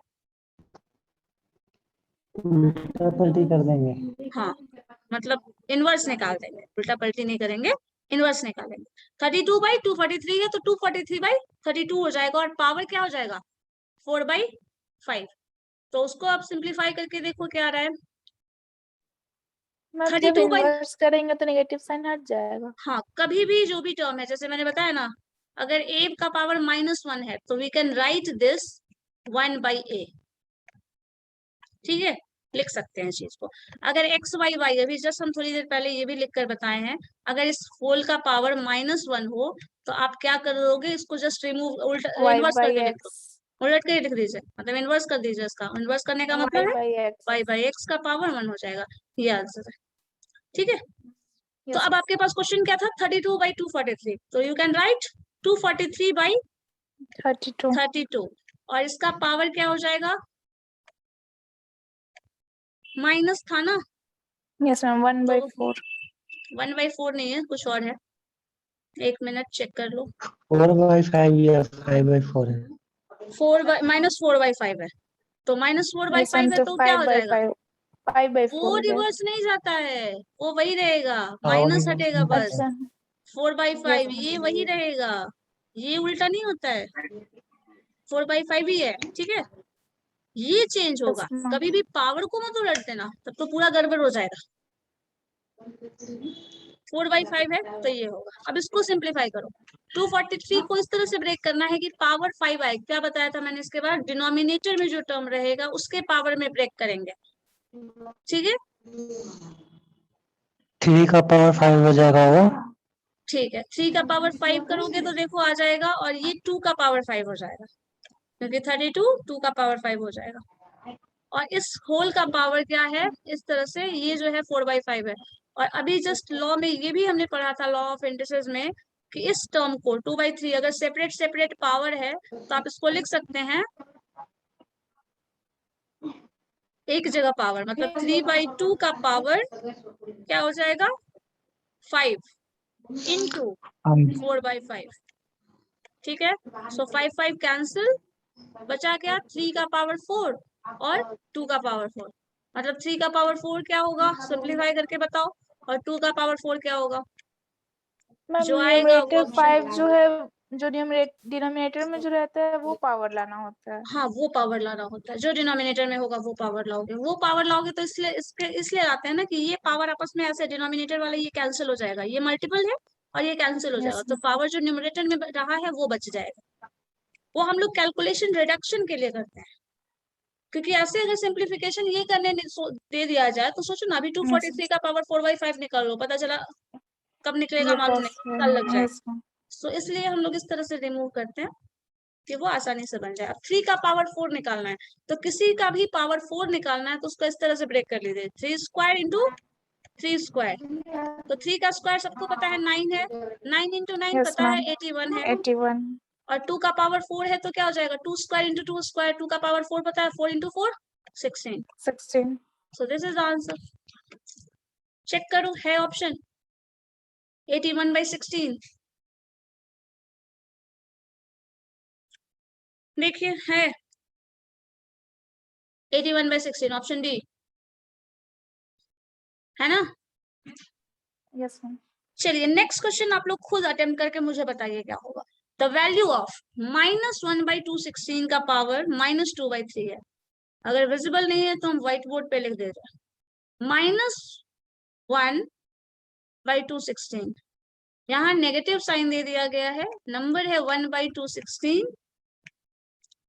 उल्टा पलटी कर देंगे। हाँ, मतलब इनवर्स निकाल देंगे, उल्टा पलटी नहीं करेंगे, इनवर्स निकालेंगे। 32/243 है तो 243/32 हो जाएगा, और पावर क्या हो जाएगा 4/5। तो उसको आप सिंप्लीफाई करके देखो क्या आ रहा है, मैम जब 32 बाई, इन्वर्स करेंगे तो नेगेटिव साइन हट जाएगा। हाँ कभी भी जो भी टर्म है, जैसे मैंने बताया ना, अगर a का पावर -1 है तो we can write this 1/a, ठीक है, लिख सकते हैं इस चीज को। अगर x y y, अभी जस्ट हम थोड़ी देर पहले ये भी लिख कर बताए हैं, अगर इस होल का पावर -1 हो तो आप क्या करोगे, इसको जस्ट रिमूव, उल्टा y इनवर्स by करके लिख दो, x, उलट के लिख दीजिए, मतलब इनवर्स कर दीजिए इसका। इनवर्स करने का y मतलब है by x। y/x का पावर 1 हो जाएगा, ये आंसर है, ठीक है। तो यस अब आपके पास क्वेश्चन क्या था, 32/243, तो यू कैन राइट 243/32, 32। और इसका पावर क्या हो जाएगा, माइनस था ना, यस मैम 1/4। 1/4 नहीं है, कुछ और है, एक मिनट चेक कर लो। 4/5 या 5/4 है। -4/5 है, तो यस -4/5 मैम है तो तो क्या हो जाएगा, 5/5, 5/4 वो हो जाएगा। रिवर्स नहीं जाता है, वो वही रहेगा, और माइनस हटेगा बस। अच्छा 4/5 यस ये वही रहेगा, ये उल्टा नहीं होता है, 4/5 ही है, ठीक है। ये चेंज होगा, मैम। कभी भी पावर को मत उलट देना, तब तो पूरा गड़बड़ हो जाएगा। 4/5 है तो ये होगा। अब इसको सिंप्लीफाई करो, 243 को इस तरह से ब्रेक करना है कि पावर 5 आए, क्या बताया था मैंने, इसके बाद डिनोमिनेटर में जो टर्म रहेगा उसके पावर में ब्रेक करेंगे, ठीक है। 3 का पावर 5 हो जाएगा वो। ठीक है, 3 का पावर 5 करोगे तो देखो आ जाएगा, और ये 2 का पावर 5 हो जाएगा, क्योंकि 32 2 का पावर 5 हो जाएगा। और इस होल का पावर क्या है, इस तरह से ये जो है 4/5 है। और अभी जस्ट लॉ में ये भी हमने पढ़ा था, लॉ ऑफ इंडिसेस में, कि इस टर्म को 2/3 अगर सेपरेट सेपरेट पावर है तो आप इसको लिख सकते हैं एक जगह पावर, मतलब 3/2 का पावर क्या हो जाएगा 5 इंटू 4/5, ठीक है। सो 5 कैंसिल, बचा क्या 3 का पावर 4 और 2 का पावर 4, मतलब 3 का पावर 4 क्या होगा, सिंप्लीफाई करके बताओ, और 2 का पावर 4 क्या होगा, मैम जो आएगा वो न्यूमरेटर ऑप्शन। 5 जो है, जो डिनोमिनेटर में जो रहता है वो पावर लाना होता है। हाँ वो पावर लाना होता है, जो डिनोमिनेटर में होगा वो पावर लाओगे, वो पावर लाओगे तो इसलिए लाते हैं ना कि ये पावर आपस में ऐसे, डिनोमिनेटर वाला ये कैंसिल हो जाएगा, ये मल्टीपल है और ये कैंसिल हो जाएगा, यस तो पावर जो न्यूमरेटर में रहा है वो बच जाएगा। वो हम लोग कैलकुलेशन रिडक्शन के लिए करते हैं, क्योंकि ऐसे अगर सिंप्लीफिकेशन ये करने दे दिया जाए तो सोचो ना, अभी 243 का पावर 4/5 निकाल लो, पता चला कब निकलेगा ये मालूम नहीं, possible कल लग जाए। yes ma'am. सो इसलिए हम लोग इस तरह से रिमूव करते हैं कि वो आसानी से बन जाए। अब 3 का पावर 4 निकालना है, तो किसी का भी पावर 4 निकालना है तो उसको इस तरह से ब्रेक कर लीजिए, 3 स्क्वायर इंटू 3 स्क्वायर। तो 3 का स्क्वायर सबको पता है 9 है, 9 इंटू 9 Yes पता है ma'am. 81 है, 81. और 2 का पावर 4 है तो क्या हो जाएगा, 2 स्क्वायर इंटू 2 स्क्वायर, 2 का पावर 4 पता है, 4 into 4 16। 16. So this is answer. Check करो, है ऑप्शन 81/16। देखिए है 81/16, ऑप्शन डी है ना। Yes ma'am. चलिए नेक्स्ट क्वेश्चन आप लोग खुद अटेम्प्ट करके मुझे बताइए क्या होगा। द वैल्यू ऑफ -1/216 का पावर -2/3 है। अगर विजिबल नहीं है तो हम व्हाइट बोर्ड पे लिख दे रहे हैं, -1/216। यहाँ नेगेटिव साइन दे दिया गया है, नंबर है 1/216,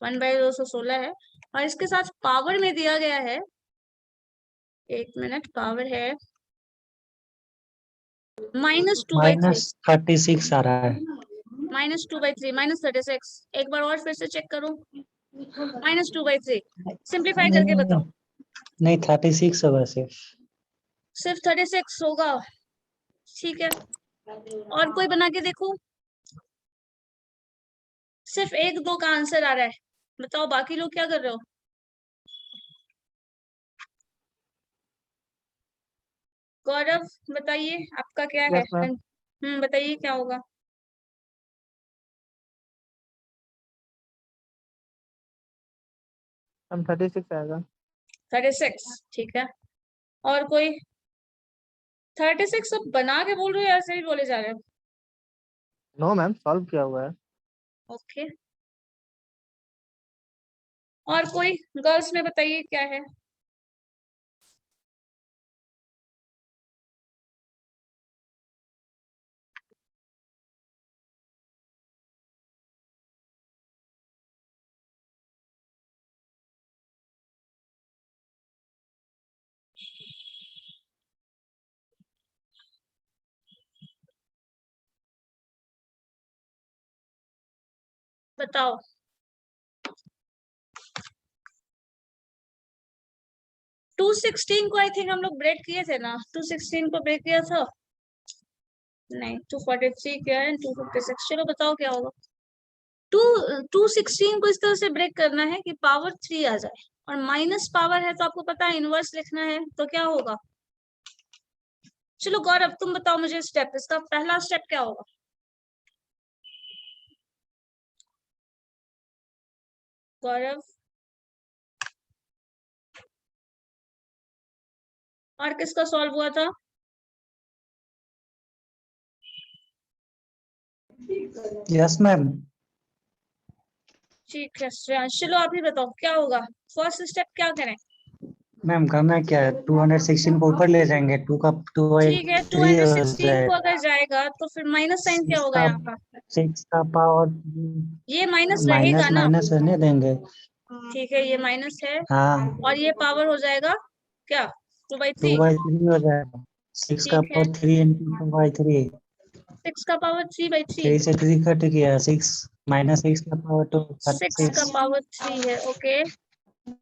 1/216 है, और इसके साथ पावर में दिया गया है, एक मिनट, पावर है -2/3, -36 आ रहा है। -2/3, -36। एक बार और फिर से चेक करो, -2/3 सिंप्लीफाई नहीं करके नहीं बताओ। नहीं 36 होगा सिर्फ। सिर्फ 36 होगा, ठीक है। और कोई बना के देखो, सिर्फ 1-2 का आंसर आ रहा है, बताओ बाकी लोग क्या कर रहे हो। गौरव बताइए आपका क्या है। Yes ma'am. बताइए क्या होगा। हम 36 आएगा। 36, ठीक है। और कोई 36 सब बना के बोल रहे हो या ऐसे ही बोले जा रहे हो। नो मैम, सॉल्व किया हुआ है। ओके, और कोई गर्ल्स में बताइए क्या है। बताओ। 216 को आई थिंक हम लोग ब्रेक किए थे ना, 216 को ब्रेक किया था, नहीं 243 किया है, 256। चलो बताओ क्या होगा। 216 को इस तरह से ब्रेक करना है कि पावर 3 आ जाए, और माइनस पावर है तो आपको पता है इनवर्स लिखना है, तो क्या होगा। चलो गौरव तुम बताओ मुझे स्टेप, इसका पहला स्टेप क्या होगा। गौरव, और किसका सॉल्व हुआ था। Yes ma'am. ठीक है श्रेयांश, चलो आप ही बताओ क्या होगा, फर्स्ट स्टेप क्या करें। मैम करना क्या है, 216 को ऊपर ले जाएंगे, 2 का 2/3 ठीक है, हो 216 को जाएगा। अगर जाएगा तो फिर माइनस साइन क्या होगा यहाँ का, 6 का पावर ये माइनस रहेगा माइनस ना। माइनस रहने देंगे। ठीक है, ये माइनस है, हाँ और ये पावर हो जाएगा क्या, 2/3। 2/3 हो जाएगा। 6 का ठीक है, पावर 3 इंटू 2/3। 6 का पावर 3/3, 3 से 3 कट गया, 6 -6 का पावर तो 6 का 36। पावर 3 है, ओके।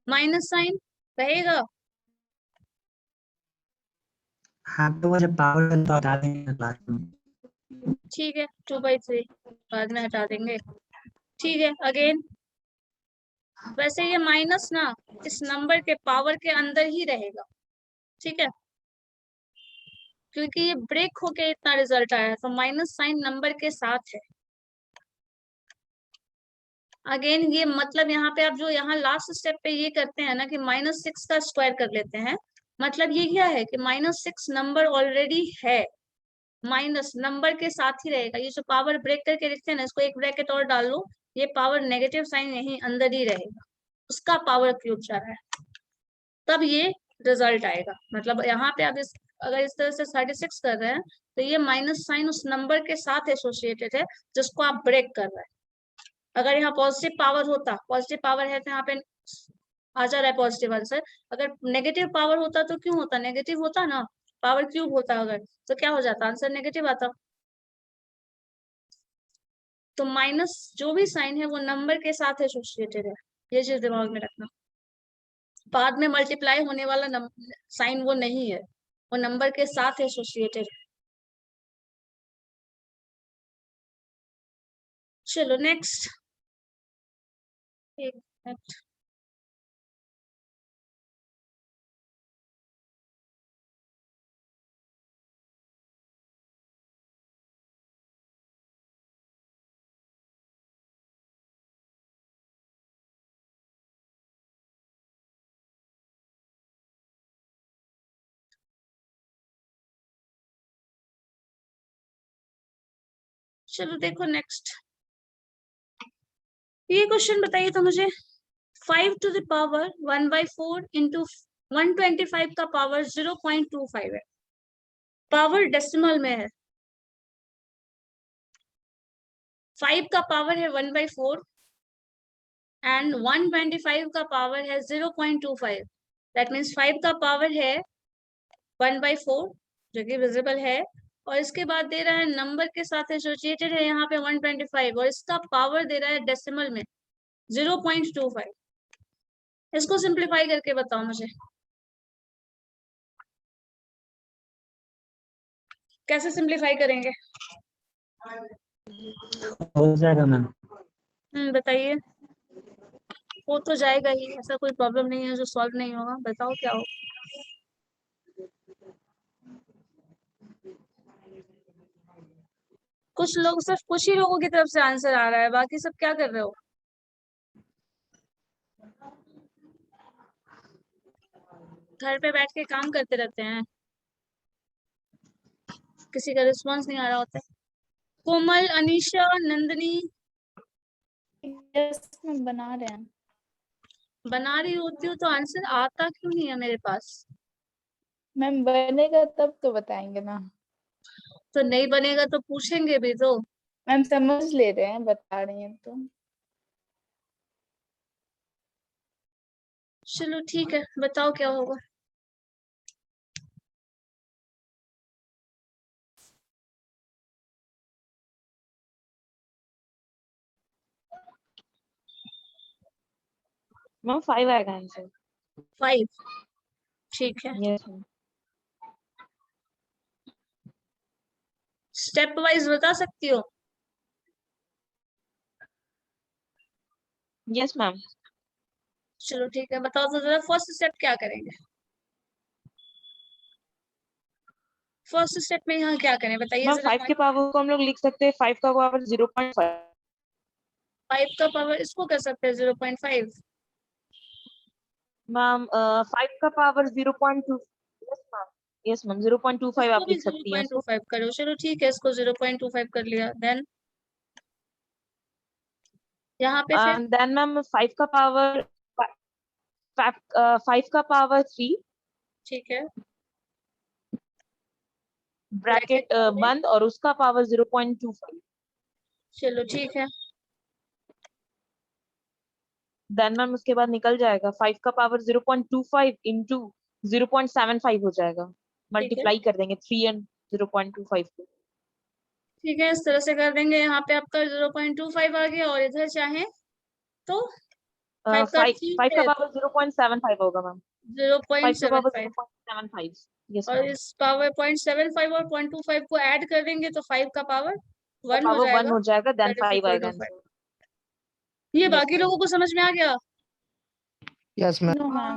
माइनस साइन रहेगा, हाँ तो मुझे पावर तो हटा देंगे लास्ट में। ठीक है, 2/3 बाद में हटा देंगे, ठीक है। अगेन, वैसे ये माइनस ना इस नंबर के पावर के अंदर ही रहेगा, ठीक है, क्योंकि ये ब्रेक होके इतना रिजल्ट आया है, तो माइनस साइन नंबर के साथ है। अगेन ये मतलब यहाँ पे आप जो यहाँ लास्ट स्टेप पे ये करते हैं ना कि -6 का स्क्वायर कर लेते हैं, मतलब ये क्या है कि -6 नंबर ऑलरेडी है, माइनस नंबर के साथ ही रहेगा। ये जो पावर ब्रेक करके लिखते हैं ना, इसको एक ब्रैकेट और डाल लो, ये पावर नेगेटिव साइन यहीं अंदर ही रहेगा, उसका पावर क्यूब जा रहा है, तब ये रिजल्ट आएगा। मतलब यहाँ पे आप अगर इस तरह से 36 कर रहे हैं तो ये माइनस साइन उस नंबर के साथ एसोसिएटेड है जिसको आप ब्रेक कर रहे हैं। अगर यहाँ पॉजिटिव पावर होता, पॉजिटिव पावर है तो यहाँ पे आ जा रहा है पॉजिटिव आंसर। अगर नेगेटिव पावर होता तो क्यों होता, नेगेटिव होता ना, पावर क्यूब होता अगर, तो क्या हो जाता, आंसर नेगेटिव आता। तो माइनस जो भी साइन है वो नंबर के साथ एसोसिएटेड है, ये चीज दिमाग में रखना। बाद में मल्टीप्लाई होने वाला साइन वो नहीं है, वो नंबर के साथ एसोसिएटेड है। चलो नेक्स्ट, एक मिनट। चलो देखो नेक्स्ट, ये क्वेश्चन बताइए तो मुझे। 5 to the power 1/4 into 125 का पावर 0.25 है, पावर डेसिमल में है। 5 का पावर है 1/4 एंड 125 का पावर है 0.25। दैट मीन्स 5 का पावर है 1/4 जो कि विजिबल है, और इसके बाद दे रहा है नंबर के साथ एसोसिएटेड है यहाँ पे 125, और इसका पावर दे रहा है डेसिमल में 0.25। इसको सिंप्लीफाई करके बताओ मुझे, कैसे सिंप्लीफाई करेंगे? हो जाएगा मैम। बताइए। हो तो जाएगा ही, ऐसा कोई प्रॉब्लम नहीं है जो सॉल्व नहीं होगा, बताओ क्या हो। कुछ लोग, सिर्फ कुछ ही लोगों की तरफ से आंसर आ रहा है, बाकी सब क्या कर रहे हो? घर पे बैठ के काम करते रहते हैं, किसी का रिस्पॉन्स नहीं आ रहा होता है। कोमल, अनीशा, नंदनी, यस मैम बना रहे हैं। बना रही होती हो तो आंसर आता क्यों नहीं है मेरे पास? मैम बनेगा तब तो बताएंगे ना। तो नहीं बनेगा तो पूछेंगे भी तो। मैम समझ ले रहे हैं, बता रही हैं तो। चलो ठीक है, बताओ क्या होगा। मैम 5 आएगा आंसर। 5, ठीक है। Yes ma'am. स्टेप वाइज बता सकती हो? Yes ma'am. चलो ठीक है, बताओ तो जरा फर्स्ट स्टेप क्या करेंगे। फर्स्ट स्टेप में यहाँ क्या करें बताइए मैम जरा। 5 के पावर को हम लोग लिख सकते हैं 5 का पावर 0.5। 5 का पावर इसको कर सकते हैं 0.5। मैम 5 का power 0.2। Yes ma'am, yes ma'am 0.25 इसको आप भी लिख सकती हैं इसको। 0.25 करो। चलो ठीक है, इसको 0.25 कर लिया। देन यहाँ पे फिर देन मैम 5 का पावर 5 का पावर 3 ठीक है, ब्रैकेट बंद और उसका पावर 0.25। चलो ठीक है। देन मैम उसके बाद निकल जाएगा 5 का पावर 0.25 इंटू 0.75 हो जाएगा। मल्टीप्लाई कर देंगे 3 एंड 0.25 को। ठीक है, इस तरह से कर देंगे। यहाँ पे आपका 0.25 आ गया, और इधर चाहे तो 5 का 5 का है पावर 0.75 होगा मैम। 5 का पावर 0.75, 0.75। यस और मैम। इस पावर 0.75 और 0.25 को ऐड कर देंगे तो 5 का पावर 1 हो पावर 1 जाएगा। हो जाएगा, देन That is 5 equal आएगा to 5। आंसर। ये Yes, बाकी ma'am. लोगों को समझ में आ गया? Yes ma'am. No ma'am.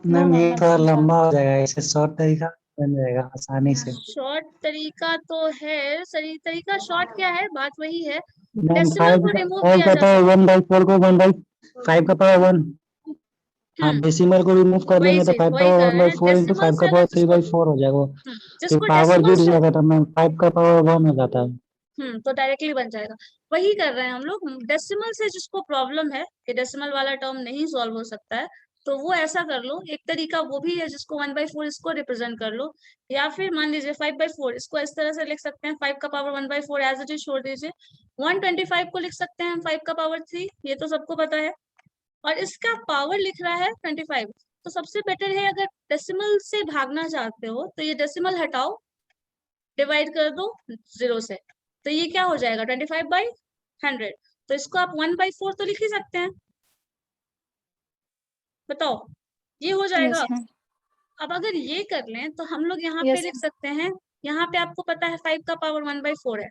Ma'am ये मैम थोड़ा समझा। लंबा हो जाएगा, इसे शॉर्ट तरीका बन जाएगा आसानी से। शॉर्ट तरीका तो है, सही तरीका शॉर्ट क्या है, बात वही है। मैम डेसिमल को रिमूव किया का जा पावर सकता 1/4 को 1/5 का पावर 1। हाँ, है। डेसिमल को रिमूव कर वही देंगे तो चीज 5 का वही पावर कर रहे हैं। 1/4 इंटू डेसिमल 5 से का पावर अगर जिसको 3/4 हो जाएगा वो। फिर जिसको पावर डेसिमल जुड़ से, जाएगा तो मैम 5 का पावर 1 हो जाता है। तो डायरेक्टली बन जाएगा। वही कर रहे हैं हम लोग। डेसिमल से जिसको प्रॉब्लम है कि डेसिमल वाला टर्म नहीं सॉल्व हो सकता है, तो वो ऐसा कर लो। एक तरीका वो भी है जिसको 1/4 इसको रिप्रेजेंट कर लो, या फिर मान लीजिए 5/4 इसको इस तरह से लिख सकते हैं। 5 का पावर 1/4 एज इट इज छोड़ दीजिए। 125 को लिख सकते हैं 5 का पावर 3, ये तो सबको पता है। और इसका पावर लिख रहा है 25। तो सबसे बेटर है, अगर डेसिमल से भागना चाहते हो तो ये डेसिमल हटाओ, डिवाइड कर दो 0 से, तो ये क्या हो जाएगा 25/100। तो इसको आप 1/4 तो लिख ही सकते हैं, बताओ, ये हो जाएगा। Yes ma'am. अब अगर ये कर लें तो हम लोग यहाँ पे यस लिख सकते हैं, यहाँ पे आपको पता है 5 का पावर 1/4 है,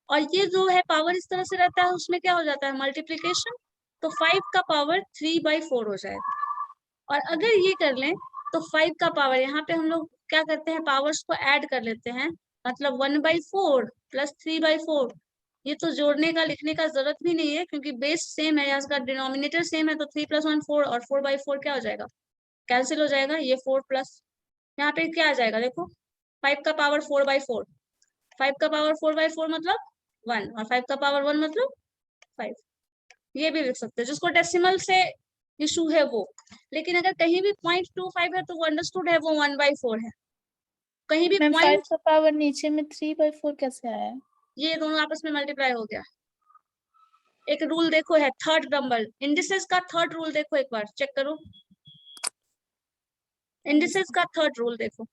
और ये जो है पावर इस तरह से रहता है, उसमें क्या हो जाता है मल्टीप्लीकेशन, तो 5 का पावर 3/4 हो जाएगा। और अगर ये कर लें तो 5 का पावर, यहाँ पे हम लोग क्या करते हैं पावर्स को ऐड कर लेते हैं, मतलब 1/4 प्लस 3/4। ये तो जोड़ने का लिखने का जरूरत भी नहीं है, क्योंकि बेस सेम है, इसका डिनोमिनेटर सेम है, तो 3 + 1 4, और 4/4 क्या हो जाएगा, कैंसिल हो जाएगा। ये 4 प्लस यहाँ पे क्या आ जाएगा, देखो 5 का पावर 4/4, 5 का पावर 4/4 मतलब 1, और 5 का पावर 1 मतलब 5। ये भी लिख सकते हैं, जिसको डेसिमल से इशू है वो। लेकिन अगर कहीं भी 0.25 है तो वो अंडरस्टूड है, वो 1/4 है। कहीं भी मैम 5 पॉइंट, का पावर नीचे में 3/4 कैसे आया है? ये दोनों आपस में मल्टीप्लाई हो गया। एक रूल देखो है थर्ड नंबर, इंडिसेस का थर्ड रूल देखो, एक बार चेक करो, इंडिसेस का थर्ड रूल देखो,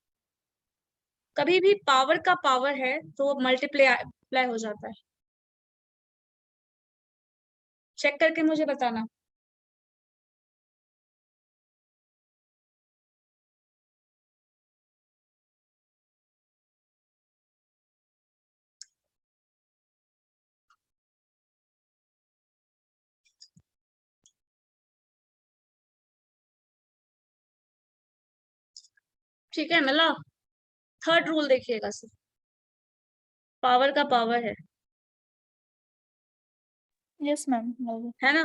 कभी भी पावर का पावर है तो वो मल्टीप्लाई हो जाता है। चेक करके मुझे बताना। ठीक है, मतलब थर्ड रूल देखिएगा सिर्फ, पावर का पावर यस मैम। है ना,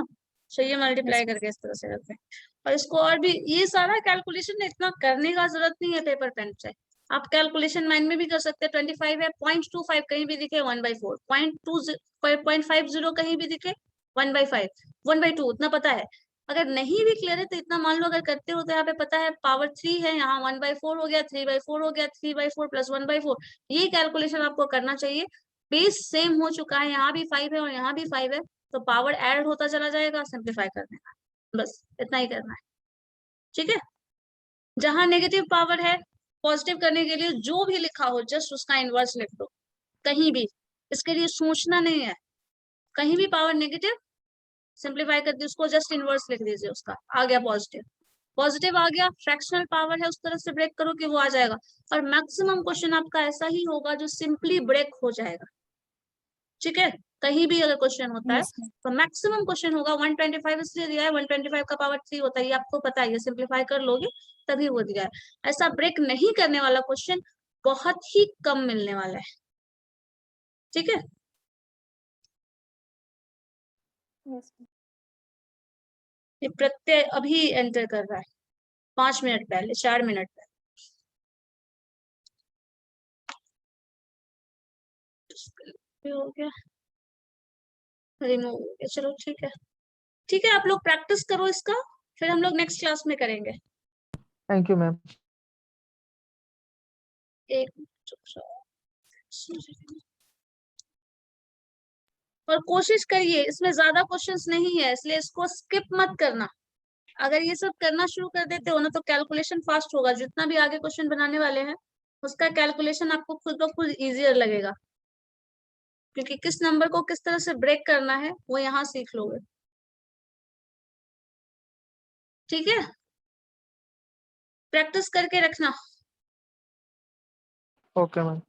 तो ये मल्टीप्लाई Yes. करके इस तरह से करते हैं। और इसको और भी, ये सारा कैलकुलेशन इतना करने का जरूरत नहीं है पेपर पेन से, आप कैलकुलेशन माइंड में भी कर सकते हैं। 25 है, 0.25 कहीं भी दिखे 1/4, 0.50 कहीं भी दिखे 1/5, 1/2 उतना पता है। अगर नहीं भी क्लियर है तो इतना मान लो, अगर करते हो तो यहाँ पे पता है पावर 3 है, यहाँ 1/4 हो गया, 3/4 हो गया, 3/4 प्लस 1/4, ये कैलकुलेशन आपको करना चाहिए। बेस सेम हो चुका है, यहाँ भी 5 है और यहाँ भी 5 है, तो पावर ऐड होता चला जाएगा, सिंप्लीफाई कर देना, बस इतना ही करना है। ठीक है, जहां नेगेटिव पावर है, पॉजिटिव करने के लिए जो भी लिखा हो जस्ट उसका इनवर्स लिख दो, कहीं भी, इसके लिए सोचना नहीं है। कहीं भी पावर नेगेटिव, सिंप्लीफाई कर दी उसको, जस्ट इनवर्स लिख दीजिए उसका, आ गया पॉजिटिव। पॉजिटिव आ गया, फ्रैक्शनल पावर है, उस तरह से ब्रेक करो कि वो आ जाएगा। और मैक्सिमम क्वेश्चन आपका ऐसा ही होगा जो सिंपली ब्रेक हो जाएगा। ठीक है, कहीं भी अगर क्वेश्चन होता है Yes, ma'am. तो मैक्सिमम क्वेश्चन होगा 125, इसलिए दिया है 125 का पावर 3 होता है, ये आपको पता है, ये सिंप्लीफाई कर लोगे तभी वो दिया है। ऐसा ब्रेक नहीं करने वाला क्वेश्चन बहुत ही कम मिलने वाला है। ठीक है, Yes, ma'am. ये प्रत्यय अभी एंटर कर रहा है, 5 मिनट पहले, 4 मिनट पहले। हो गया, रिमूव हो गया, चलो ठीक है। ठीक है, आप लोग प्रैक्टिस करो इसका, फिर हम लोग नेक्स्ट क्लास में करेंगे। Thank you ma'am. एक और कोशिश करिए, इसमें ज्यादा क्वेश्चंस नहीं है, इसलिए इसको स्किप मत करना। अगर ये सब करना शुरू कर देते हो ना तो कैलकुलेशन फास्ट होगा, जितना भी आगे क्वेश्चन बनाने वाले हैं उसका कैलकुलेशन आपको खुद ब खुद इजियर लगेगा, क्योंकि किस नंबर को किस तरह से ब्रेक करना है वो यहाँ सीख लोगे। ठीक है, प्रैक्टिस करके रखना। Okay ma'am.